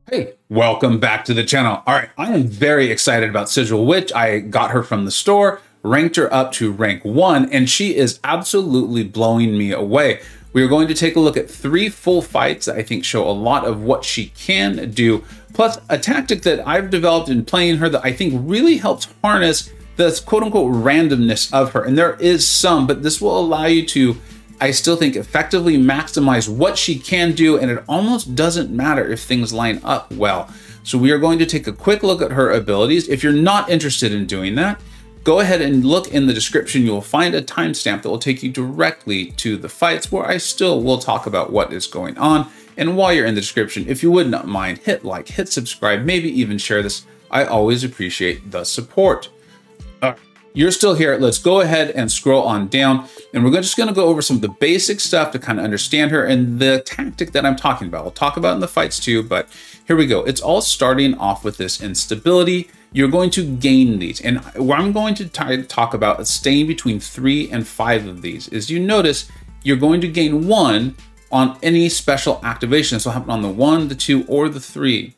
Hey, welcome back to the channel. All right, I am very excited about Sigil Witch. I got her from the store, ranked her up to rank 1, and she is absolutely blowing me away. We are going to take a look at 3 full fights that I think show a lot of what she can do, plus a tactic that I've developed in playing her that I think really helps harness the quote-unquote randomness of her. And there is some, but this will allow you to, I still think, effectively maximize what she can do, and it almost doesn't matter if things line up well. So we are going to take a quick look at her abilities. If you're not interested in doing that, go ahead and look in the description. You will find a timestamp that will take you directly to the fights where I still will talk about what is going on. And while you're in the description, if you would not mind, hit like, hit subscribe, maybe even share this. I always appreciate the support. You're still here. Let's go ahead and scroll on down, and we're just going to go over some of the basic stuff to kind of understand her and the tactic that I'm talking about. I'll talk about in the fights too, but here we go. It's all starting off with this instability. You're going to gain these, and what I'm going to talk about is staying between 3 and 5 of these. As you notice, you're going to gain 1 on any special activation. This will happen on the 1, the 2, or the 3.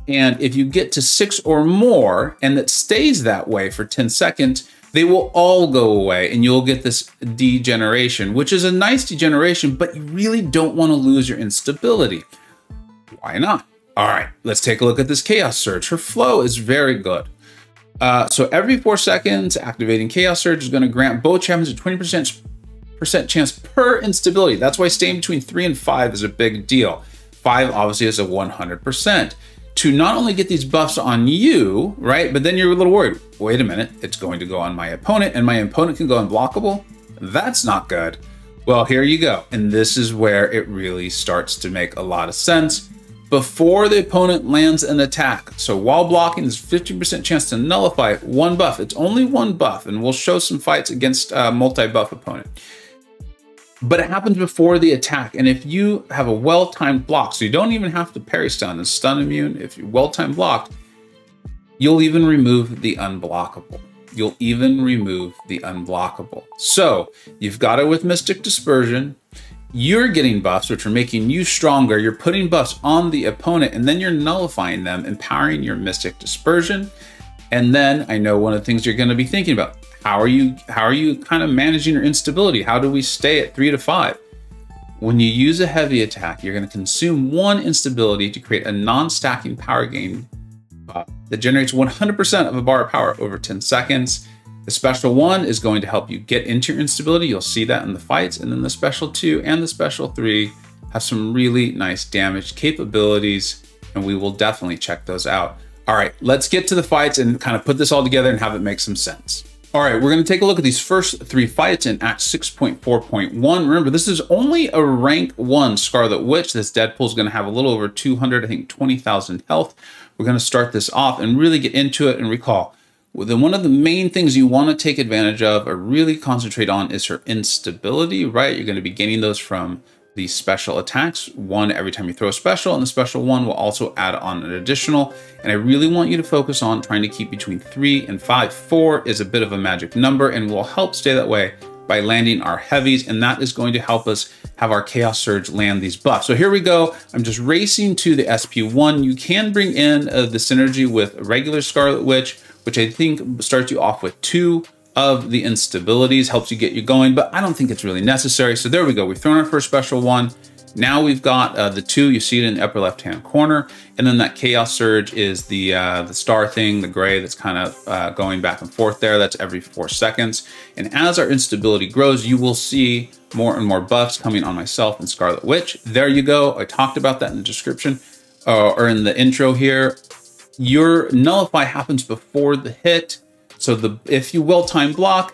And if you get to 6 or more, and it stays that way for 10 seconds, they will all go away and you'll get this degeneration, which is a nice degeneration, but you really don't want to lose your instability. Why not? All right, let's take a look at this Chaos Surge. Her flow is very good. So every 4 seconds, activating Chaos Surge is going to grant both champions a 20% chance per instability. That's why staying between 3 and 5 is a big deal. 5 obviously is a 100%. To not only get these buffs on you, right? But then you're a little worried. Wait a minute, it's going to go on my opponent, and my opponent can go unblockable? That's not good. Well, here you go. And this is where it really starts to make a lot of sense. Before the opponent lands an attack, so while blocking, there's 50% chance to nullify 1 buff. It's only 1 buff, and we'll show some fights against a multi-buff opponent. But it happens before the attack, and if you have a well-timed block, so you don't even have to parry stun and stun immune, if you're well-timed blocked, you'll even remove the unblockable. You'll even remove the unblockable. So you've got it with Mystic Dispersion. You're getting buffs, which are making you stronger. You're putting buffs on the opponent, and then you're nullifying them, empowering your Mystic Dispersion. And then I know one of the things you're going to be thinking about, how are you kind of managing your instability? How do we stay at 3 to 5? When you use a heavy attack, you're going to consume 1 instability to create a non-stacking power gain that generates 100% of a bar of power over 10 seconds. The special 1 is going to help you get into your instability. You'll see that in the fights. And then the special 2 and the special 3 have some really nice damage capabilities, and we will definitely check those out. All right, let's get to the fights and kind of put this all together and have it make some sense. All right, we're going to take a look at these first 3 fights in Act 6.4.1. Remember, this is only a rank 1 Scarlet Witch. This Deadpool is going to have a little over 200, I think 20,000 health. We're going to start this off and really get into it and recall. One of the main things you want to take advantage of or really concentrate on is her instability, right? You're going to be gaining those from the special attacks, 1 every time you throw a special, and the special 1 will also add on an additional. And I really want you to focus on trying to keep between 3 and 5. 4 is a bit of a magic number and will help stay that way by landing our heavies, and that is going to help us have our Chaos Surge land these buffs. So here we go. I'm just racing to the SP1. You can bring in the synergy with a regular Scarlet Witch, which I think starts you off with 2 of the instabilities, helps you get you going, but I don't think it's really necessary. So there we go. We've thrown our first special 1. Now we've got the 2. You see it in the upper left-hand corner. And then that Chaos Surge is the star thing, the gray that's kind of going back and forth there. That's every 4 seconds. And as our instability grows, you will see more and more buffs coming on myself and Scarlet Witch. There you go. I talked about that in the description or in the intro here. Your nullify happens before the hit. So if you well-time block,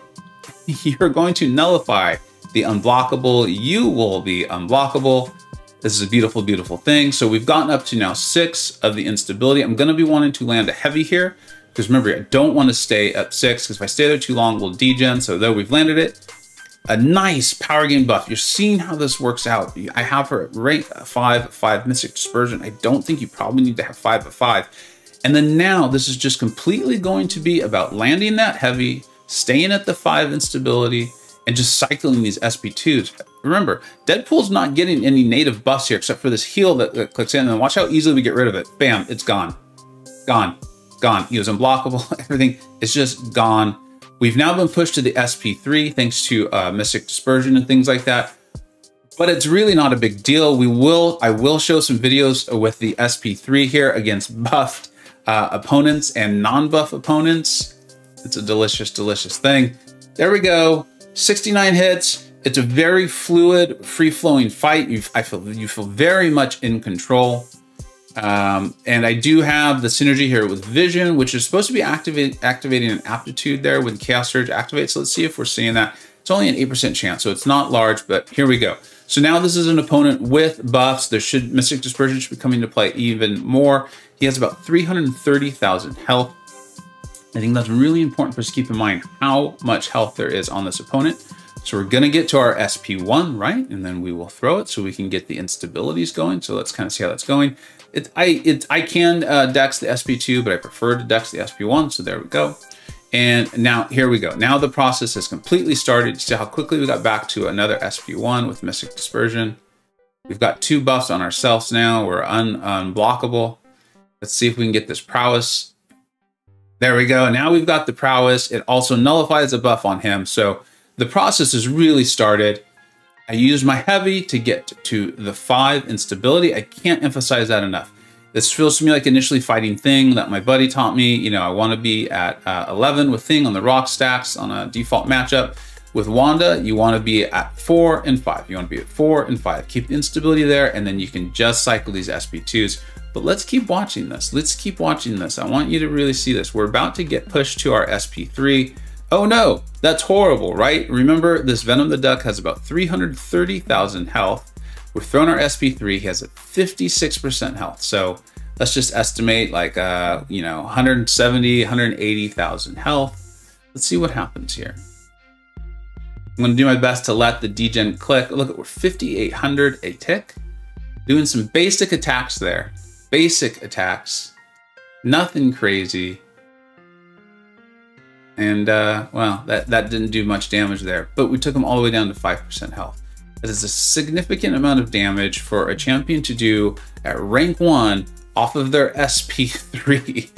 you're going to nullify the unblockable. You will be unblockable. This is a beautiful, beautiful thing. So we've gotten up to now 6 of the instability. I'm going to be wanting to land a heavy here because remember, I don't want to stay at 6 because if I stay there too long, we'll degen. So there we've landed it. A nice power gain buff. You're seeing how this works out. I have her at rank 5 Mystic Dispersion. I don't think you probably need to have 5 at 5. And then now this is just completely going to be about landing that heavy, staying at the 5 instability, and just cycling these SP2s. remember, Deadpool's not getting any native buffs here except for this heal that clicks in. And watch how easily we get rid of it. Bam, it's gone. Gone. Gone. He was unblockable. Everything is just gone. We've now been pushed to the SP3 thanks to Mystic Dispersion and things like that. But it's really not a big deal. I will show some videos with the SP3 here against buffed opponents and non-buff opponents. It's a delicious, delicious thing. There we go. 69 hits. It's a very fluid, free-flowing fight. You feel very much in control. And I do have the synergy here with Vision, which is supposed to be activating an aptitude there when Chaos Surge activates. So let's see if we're seeing that. It's only an 8% chance, so it's not large, but here we go. So now this is an opponent with buffs. Mystic Dispersion should be coming to play even more. He has about 330,000 health. I think that's really important for us to keep in mind how much health there is on this opponent. So we're gonna get to our SP1, right? And then we will throw it so we can get the instabilities going. So let's kind of see how that's going. I can dex the SP2, but I prefer to dex the SP1. So there we go. And now here we go. Now the process has completely started. See how quickly we got back to another SP1 with Mystic Dispersion. We've got 2 buffs on ourselves now. We're unblockable. Let's see if we can get this prowess. There we go. Now we've got the prowess. It also nullifies a buff on him. So the process has really started. I used my heavy to get to the 5 instability. I can't emphasize that enough. This feels to me like initially fighting Thing that my buddy taught me. You know, I want to be at 11 with Thing on the rock stacks on a default matchup. With Wanda, you want to be at 4 and 5. You want to be at 4 and 5. Keep the instability there, and then you can just cycle these SP2s. But let's keep watching this. Let's keep watching this. I want you to really see this. We're about to get pushed to our SP3. Oh no, that's horrible, right? Remember, this Venom the Duck has about 330,000 health. We've thrown our SP3, he has a 56% health. So let's just estimate like, 170, 180,000 health. Let's see what happens here. I'm gonna do my best to let the degen click. Look, we're 5,800 a tick. Doing some basic attacks there. Basic attacks, nothing crazy. And well, that didn't do much damage there, but we took him all the way down to 5% health. That is a significant amount of damage for a champion to do at rank 1 off of their SP3.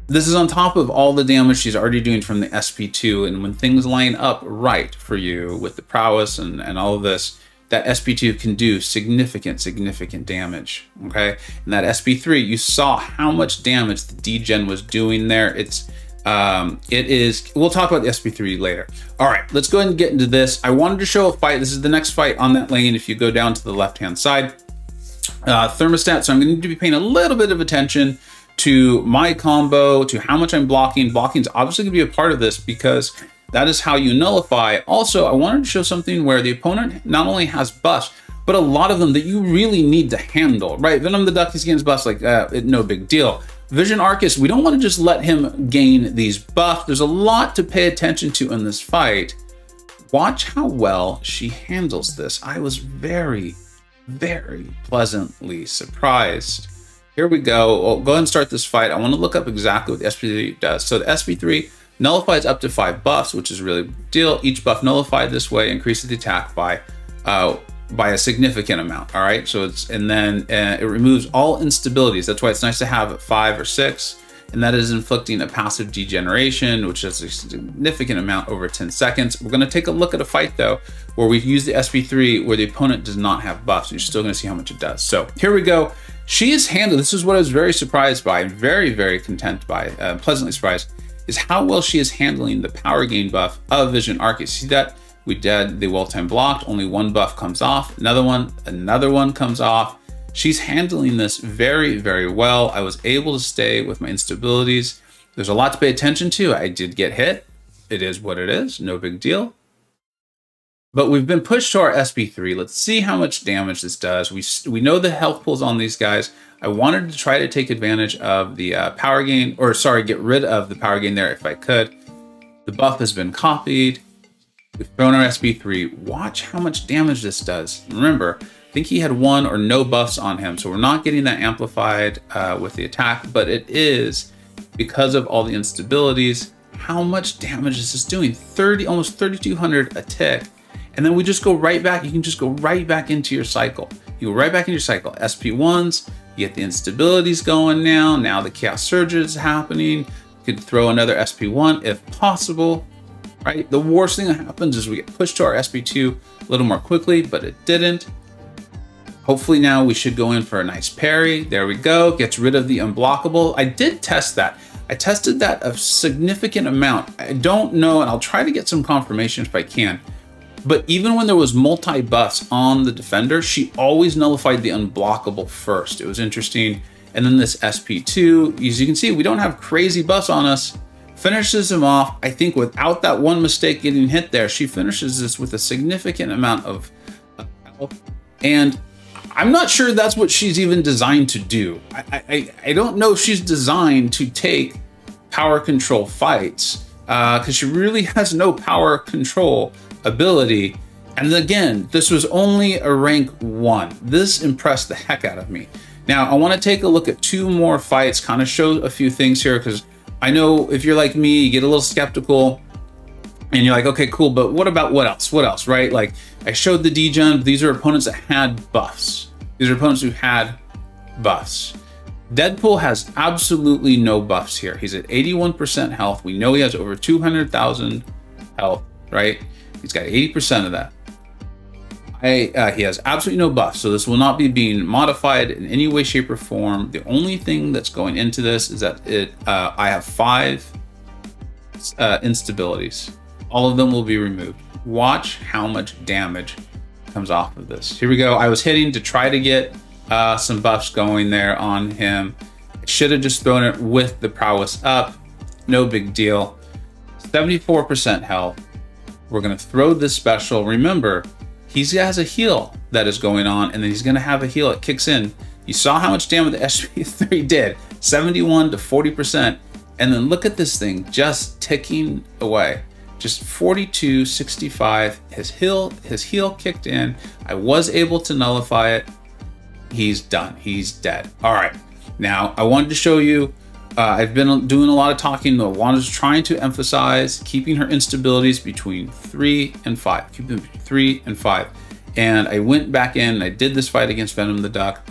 This is on top of all the damage she's already doing from the SP2. And when things line up right for you with the prowess and all of this, that SP2 can do significant damage, okay? And that SP3, you saw how much damage the degen was doing there. We'll talk about the SP3 later. All right, let's go ahead and get into this. I wanted to show a fight. This is the next fight on that lane. If you go down to the left-hand side, thermostat. So I'm going to be paying a little bit of attention to my combo, to how much I'm blocking. Blocking is obviously going to be a part of this because that is how you nullify. Also, I wanted to show something where the opponent not only has buffs, but a lot of them that you really need to handle, right? Venom the Duck, he's getting his buffs like no big deal. Vision Arcus, we don't want to just let him gain these buffs. There's a lot to pay attention to in this fight. Watch how well she handles this. I was very pleasantly surprised. Here we go. I'll go ahead and start this fight. I want to look up exactly what the SP3 does. So the SP3 nullifies up to 5 buffs, which is really a big deal. Each buff nullified this way increases the attack by a significant amount. All right, so it removes all instabilities. That's why it's nice to have at 5 or 6, and that is inflicting a passive degeneration, which is a significant amount over 10 seconds. We're going to take a look at a fight though where we've used the SP3 where the opponent does not have buffs. You're still going to see how much it does. So here we go. She is handled. This is what I was very surprised by, and very content by, pleasantly surprised, is how well she is handling the power gain buff of Vision Arcus. See that? We did the well-timed blocked, only 1 buff comes off, another one comes off. She's handling this very well. I was able to stay with my instabilities. There's a lot to pay attention to. I did get hit. It is what it is, no big deal. But we've been pushed to our SP3. Let's see how much damage this does. We know the health pools on these guys. I wanted to try to take advantage of the power gain, or sorry, get rid of the power gain there if I could. The buff has been copied. We've thrown our SP3. Watch how much damage this does. Remember, I think he had 1 or no buffs on him, so we're not getting that amplified with the attack, but it is because of all the instabilities. How much damage is this doing? Almost 3,200 a tick. And then we just go right back. You can just go right back into your cycle. You go right back into your cycle. SP1s, you get the instabilities going now. Now the Chaos Surge is happening. You could throw another SP1 if possible, right? The worst thing that happens is we get pushed to our SP2 a little more quickly, but it didn't. Hopefully now we should go in for a nice parry. There we go. Gets rid of the unblockable. I did test that. I tested that a significant amount. I don't know, and I'll try to get some confirmation if I can. But even when there was multi-buffs on the defender, she always nullified the unblockable first. It was interesting. And then this SP2, as you can see, we don't have crazy buffs on us. Finishes him off. I think without that one mistake getting hit there, she finishes this with a significant amount of health. And I'm not sure that's what she's even designed to do. I don't know if she's designed to take power control fights because she really has no power control ability. And again, this was only a rank 1. This impressed the heck out of me. Now, I want to take a look at 2 more fights, kind of show a few things here, because I know if you're like me, you get a little skeptical and you're like, okay, cool, but what about what else? What else, right? Like I showed the degen, these are opponents that had buffs. These are opponents who had buffs. Deadpool has absolutely no buffs here. He's at 81% health. We know he has over 200,000 health, right? He's got 80% of that. He has absolutely no buffs, so this will not be being modified in any way, shape, or form. The only thing that's going into this is that I have 5 instabilities. All of them will be removed. Watch how much damage comes off of this. Here we go. I was hitting to try to get some buffs going there on him. I should have just thrown it with the prowess up. No big deal. 74% health. We're going to throw this special. Remember, he has a heal that is going on, and then he's going to have a heal. It kicks in. You saw how much damage the SP3 did. 71 to 40%. And then look at this thing just ticking away. Just 42, 65, his heal kicked in. I was able to nullify it. He's done, he's dead. All right, now I wanted to show you, I've been doing a lot of talking though. I was trying to emphasize keeping her instabilities between 3 and 5. Keep them between 3 and 5. And I went back in and I did this fight against Venom the Duck.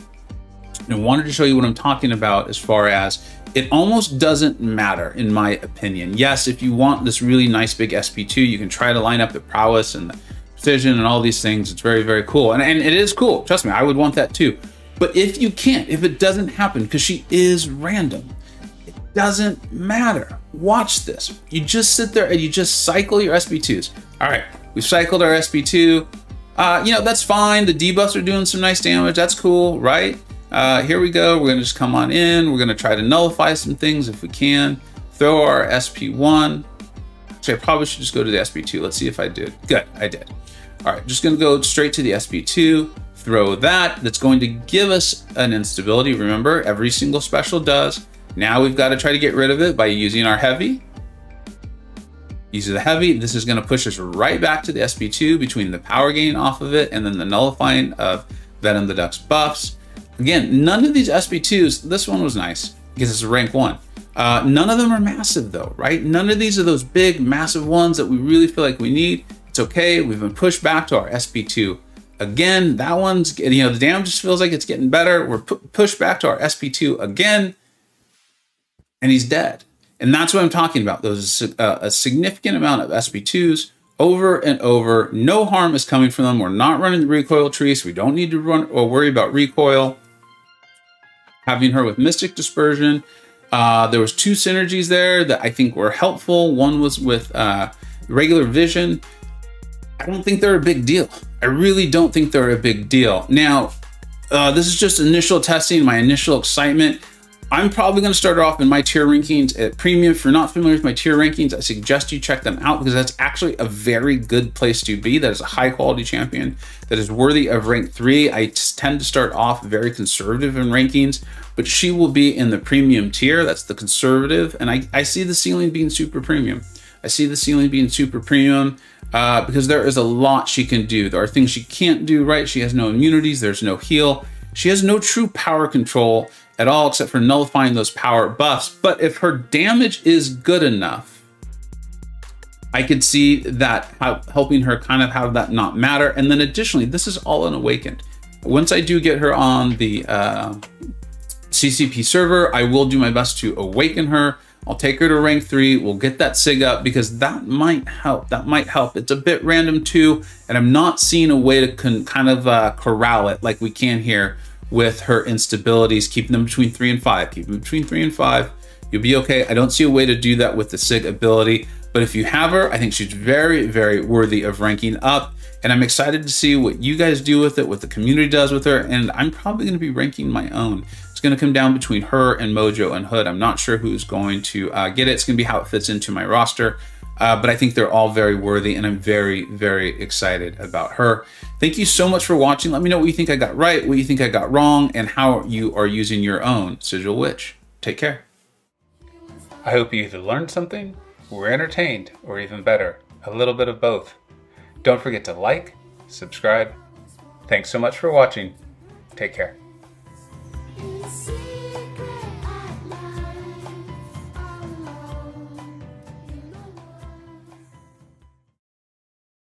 And I wanted to show you what I'm talking about as far as it almost doesn't matter, in my opinion. Yes, if you want this really nice big SP2, you can try to line up the prowess and the precision and all these things. It's very, very cool. And it is cool. Trust me, I would want that too. But if you can't, if it doesn't happen, because she is random, it doesn't matter. Watch this. You just sit there and you just cycle your SP2s. All right, we've cycled our SP2. You know, that's fine. The debuffs are doing some nice damage. That's cool, right? Here we go. We're gonna just come on in. We're gonna try to nullify some things if we can. Throw our SP1. Actually, I probably should just go to the SP2. Let's see if I did. Good, I did. All right, just gonna go straight to the SP2. Throw that. That's going to give us an instability. Remember, every single special does. Now we've got to try to get rid of it by using our heavy. Using the heavy, this is gonna push us right back to the SP2 between the power gain off of it and then the nullifying of Venom the Duck's buffs. Again, none of these SP2s, this one was nice because it's a rank 1. None of them are massive though, right? None of these are those big, massive ones that we really feel like we need. It's okay, we've been pushed back to our SP2. Again, that one's, you know, the damage just feels like it's getting better. We're pushed back to our SP2 again, and he's dead. And that's what I'm talking about. There's a significant amount of SP2s over and over. No harm is coming from them. We're not running the recoil tree, so we don't need to run or worry about recoil. Having her with Mystic Dispersion. There was 2 synergies there that I think were helpful. One was with regular vision. I don't think they're a big deal. I really don't think they're a big deal. Now, this is just initial testing, my initial excitement. I'm probably gonna start off in my tier rankings at premium. If you're not familiar with my tier rankings, I suggest you check them out because that's actually a very good place to be. That is a high quality champion that is worthy of rank 3. I tend to start off very conservative in rankings, but she will be in the premium tier. That's the conservative. And I see the ceiling being super premium. I see the ceiling being super premium because there is a lot she can do. There are things she can't do, right? She has no immunities, there's no heal. She has no true power control at all except for nullifying those power buffs. But if her damage is good enough, I could see that helping her kind of have that not matter. And then additionally, this is all unawakened. Once I do get her on the CCP server, I will do my best to awaken her. I'll take her to rank 3. We'll get that Sig up because that might help. That might help. It's a bit random too, and I'm not seeing a way to kind of corral it like we can here with her instabilities, keeping them between 3 and 5. Keep them between 3 and 5. You'll be okay. I don't see a way to do that with the Sig ability, but if you have her, I think she's very, very worthy of ranking up. And I'm excited to see what you guys do with it, what the community does with her, and I'm probably going to be ranking my own. It's going to come down between her and Mojo and Hood. I'm not sure who's going to get it. It's going to be how it fits into my roster, but I think they're all very worthy, and I'm very, very excited about her. Thank you so much for watching. Let me know what you think I got right, what you think I got wrong, and how you are using your own Sigil Witch. Take care. I hope you either learned something, were entertained, or even better, a little bit of both. Don't forget to like, subscribe. Thanks so much for watching. Take care.